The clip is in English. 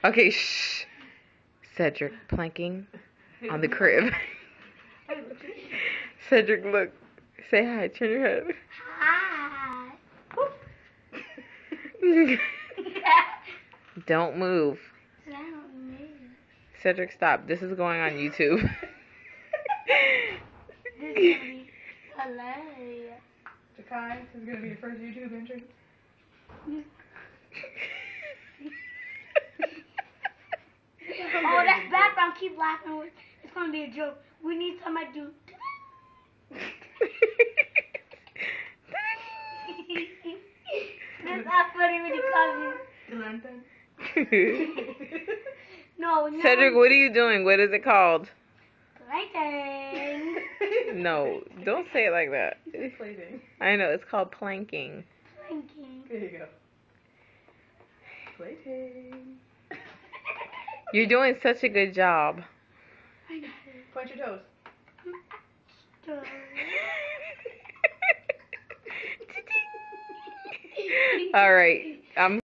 Okay, shh. Cedric planking on the crib. Cedric, look. Say hi. Turn your head. Hi. Don't move. Cedric, stop. This is going on YouTube. This is gonna be hilarious. Jakai, this is gonna be your first YouTube entrance. Oh, that's background. Keep laughing. It's gonna be a joke. We need somebody to do. That's not funny when you call me. No. Cedric, what are you doing? What is it called? Planking. No, don't say it like that. Plating. I know, it's called planking. Planking. There you go. Plating. You're doing such a good job. Point your toes. All right, I'm